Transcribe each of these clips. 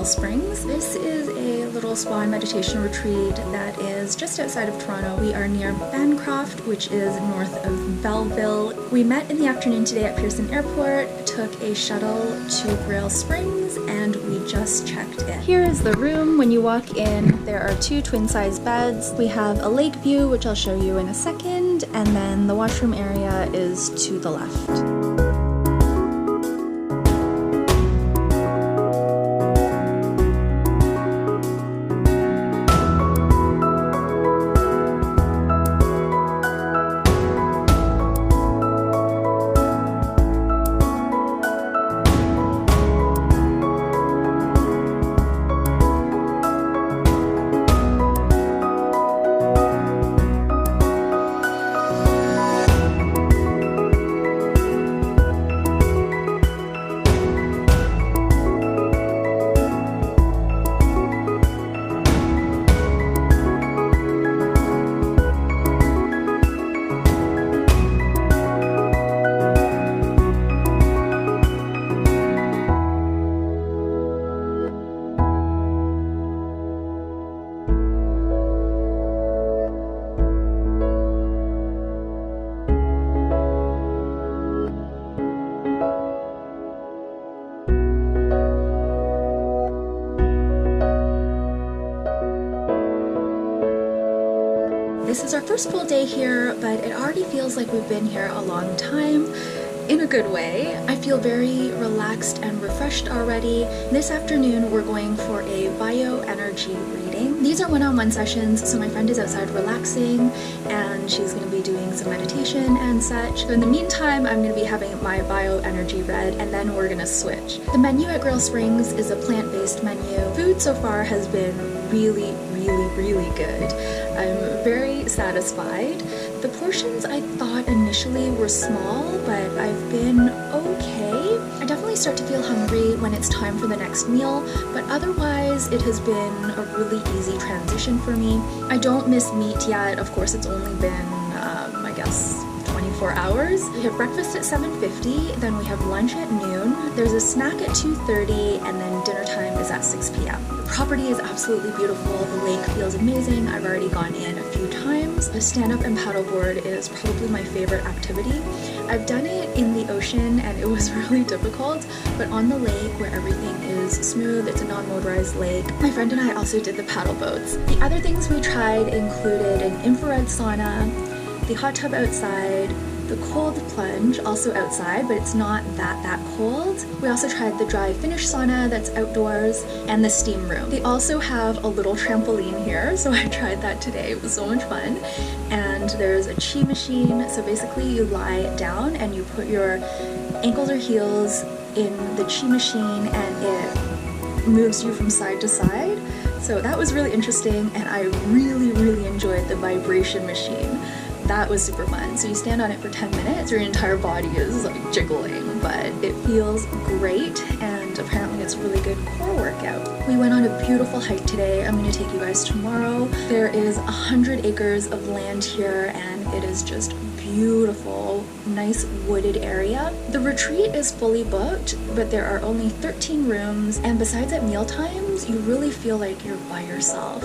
Springs. This is a little spa and meditation retreat that is just outside of Toronto. We are near Bancroft, which is north of Belleville. We met in the afternoon today at Pearson Airport, took a shuttle to Grail Springs, and we just checked in. Here is the room. When you walk in, there are 2 twin-size beds. We have a lake view, which I'll show you in a second, and then the washroom area is to the left. This is our first full day here, but it already feels like we've been here a long time, in a good way. I feel very relaxed and refreshed already. This afternoon we're going for a bioenergy reading. These are one-on-one sessions, so my friend is outside relaxing and she's going to be doing some meditation and such. So in the meantime, I'm going to be having my bioenergy read and then we're going to switch. The menu at Grail Springs is a plant-based menu. Food so far has been really good. I'm very satisfied. The portions I thought initially were small, but I've been okay. I definitely start to feel hungry when it's time for the next meal, but otherwise it has been a really easy transition for me. I don't miss meat yet. Of course, it's only been, I guess, 24 hours. We have breakfast at 7:50, then we have lunch at noon, there's a snack at 2:30, and then dinner time is at 6 p.m. The property is absolutely beautiful, the lake feels amazing, I've already gone in a few times. The stand-up and paddleboard is probably my favorite activity. I've done it in the ocean and it was really difficult, but on the lake where everything is smooth, it's a non-motorized lake. My friend and I also did the paddle boats. The other things we tried included an infrared sauna, the hot tub outside, the cold plunge, also outside, but it's not that cold. We also tried the dry finish sauna that's outdoors and the steam room. They also have a little trampoline here, so I tried that today. It was so much fun. And there's a chi machine, so basically you lie down and you put your ankles or heels in the chi machine and it moves you from side to side. So that was really interesting and I really enjoyed the vibration machine. That was super fun. So you stand on it for 10 minutes, your entire body is like jiggling, but it feels great and apparently it's a really good core workout. We went on a beautiful hike today. I'm going to take you guys tomorrow. There is 100 acres of land here and it is just beautiful, nice wooded area. The retreat is fully booked, but there are only 13 rooms, and besides at meal times, you really feel like you're by yourself.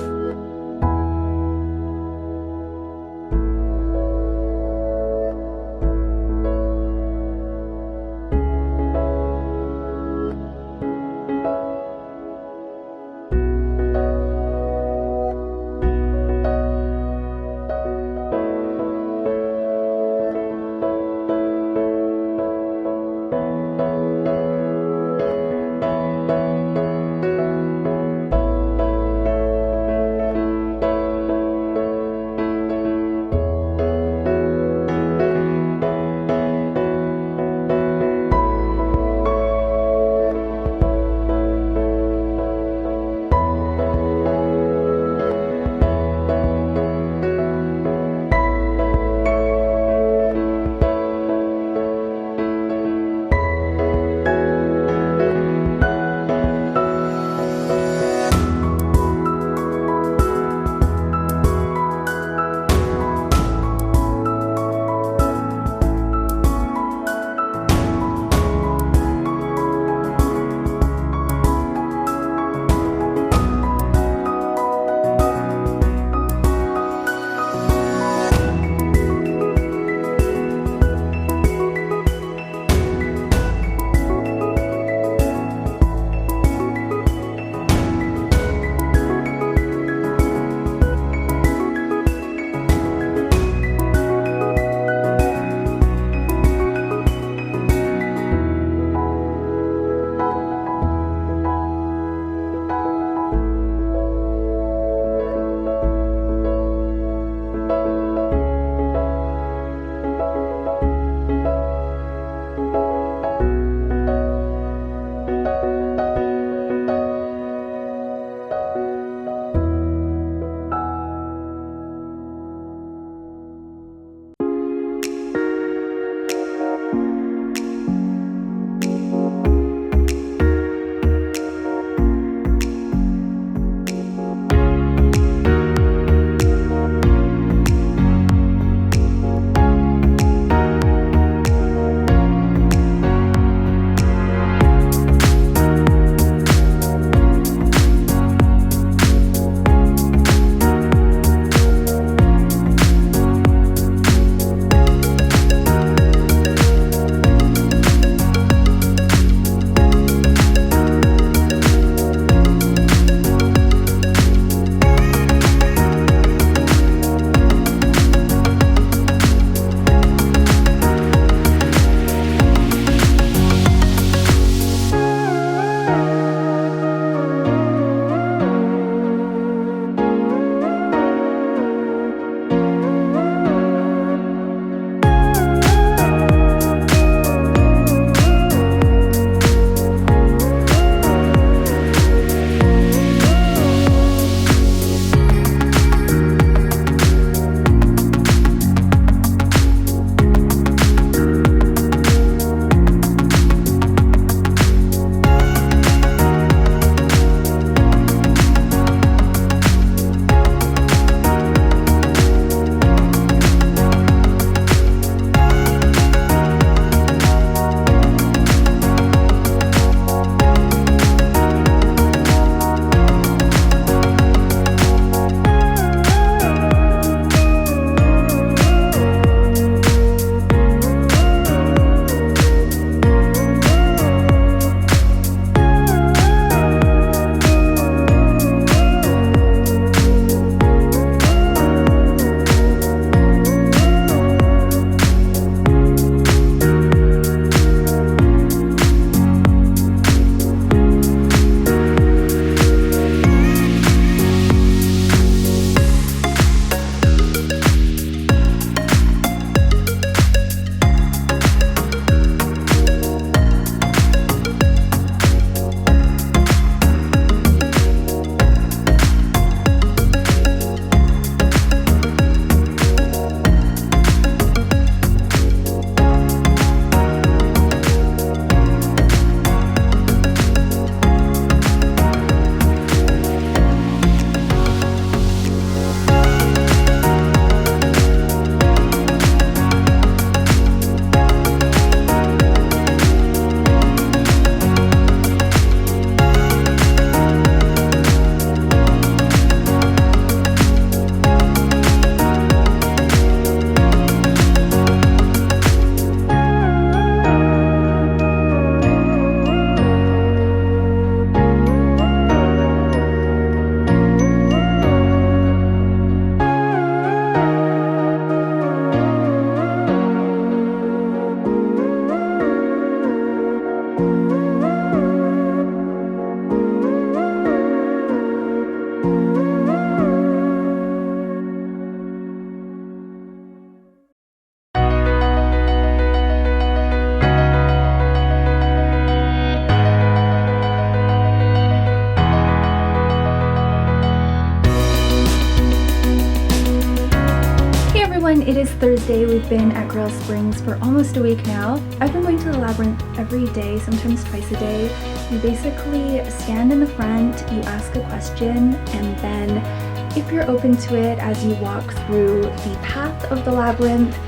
everyone, it is Thursday. We've been at Grail Springs for almost a week now. I've been going to the labyrinth every day, sometimes twice a day. You basically stand in the front, you ask a question, and then if you're open to it as you walk through the path of the labyrinth,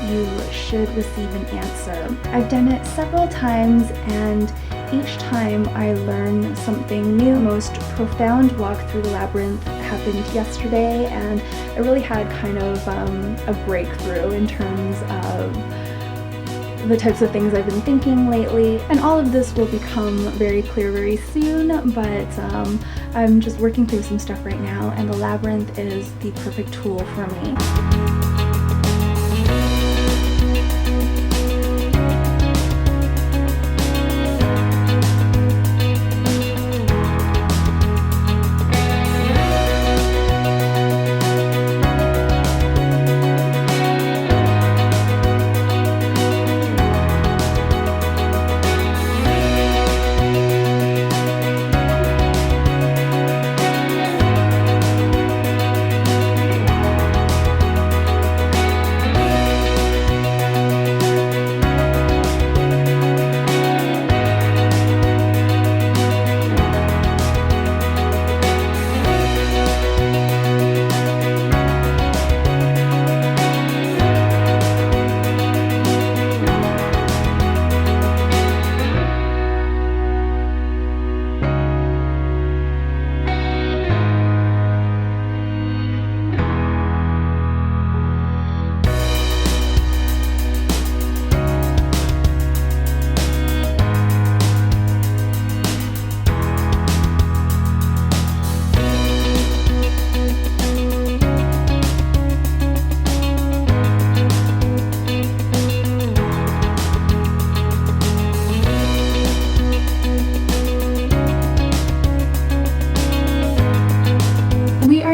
you should receive an answer. I've done it several times, and each time I learn something new. The most profound walk through the labyrinth happened yesterday, and I really had kind of a breakthrough in terms of the types of things I've been thinking lately. And all of this will become very clear very soon, but I'm just working through some stuff right now, and the labyrinth is the perfect tool for me.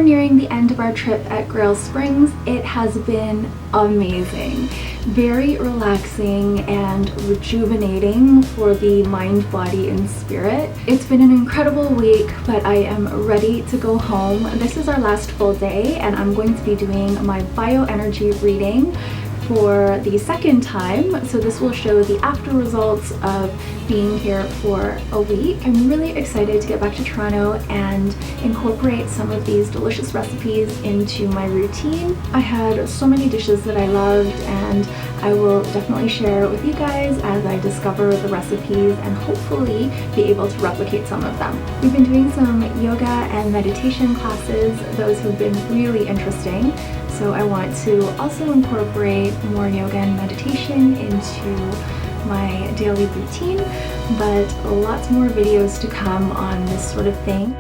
Nearing the end of our trip at Grail Springs. It has been amazing, very relaxing and rejuvenating for the mind, body, and spirit. It's been an incredible week, but I am ready to go home. This is our last full day, and I'm going to be doing my bioenergy reading for the second time, so this will show the after results of being here for a week. I'm really excited to get back to Toronto and incorporate some of these delicious recipes into my routine. I had so many dishes that I loved, and I will definitely share with you guys as I discover the recipes and hopefully be able to replicate some of them. We've been doing some yoga and meditation classes. Those have been really interesting. So I want to also incorporate more yoga and meditation into my daily routine, but lots more videos to come on this sort of thing.